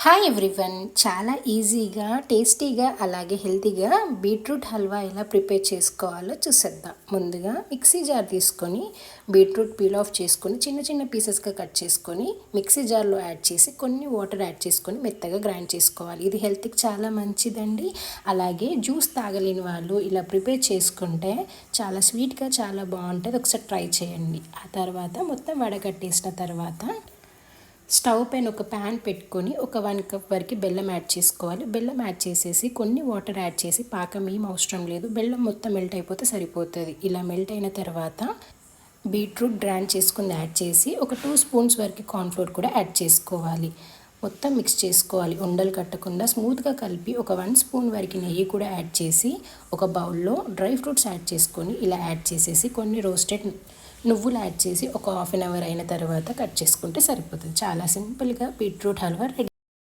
Hi everyone, చాలా ఈజీగా టేస్టీగా అలాగే హెల్తీగా బీట్రూట్ హల్వా ఎలా ప్రిపేర్ చేసుకోవాలో చూసేద్దాం. ముందుగా మిక్సీ జార్ తీసుకొని బీట్రూట్ పీల్ ఆఫ్ చేసుకొని చిన్న చిన్న పీసెస్గా కట్ చేసుకొని మిక్సీ జార్లో యాడ్ చేసి కొన్ని వాటర్ యాడ్ చేసుకొని మెత్తగా గ్రైండ్ చేసుకోవాలి. ఇది హెల్త్కి చాలా మంచిదండి. అలాగే జ్యూస్ తాగలేని వాళ్ళు ఇలా ప్రిపేర్ చేసుకుంటే చాలా స్వీట్గా చాలా బాగుంటుంది. ఒకసారి ట్రై చేయండి. ఆ తర్వాత మొత్తం వడగట్టేసిన తర్వాత స్టవ్ పైన ఒక ప్యాన్ పెట్టుకొని ఒక 1 కప్ వరకు బెల్లం యాడ్ చేసుకోవాలి. బెల్లం యాడ్ చేసేసి కొన్ని వాటర్ యాడ్ చేసి, పాకం ఏం అవసరం లేదు, బెల్లం మొత్తం మెల్ట్ అయిపోతే సరిపోతుంది. ఇలా మెల్ట్ అయిన తర్వాత బీట్రూట్ గ్రైండ్ చేసుకుని యాడ్ చేసి ఒక 2 స్పూన్స్ వరకు కార్న్ఫ్లోర్ కూడా యాడ్ చేసుకోవాలి. మొత్తం మిక్స్ చేసుకోవాలి. ఉండలు కట్టకుండా స్మూత్గా కలిపి ఒక 1 స్పూన్ వరకు నెయ్యి కూడా యాడ్ చేసి ఒక బౌల్లో డ్రై ఫ్రూట్స్ యాడ్ చేసుకొని ఇలా యాడ్ చేసేసి కొన్ని రోస్టెడ్ నువ్వులు యాడ్ చేసి ఒక హాఫ్ అన్ అవర్ అయిన తర్వాత కట్ చేసుకుంటే సరిపోతుంది. చాలా సింపుల్గా బీట్రూట్ హల్వా రెడీ.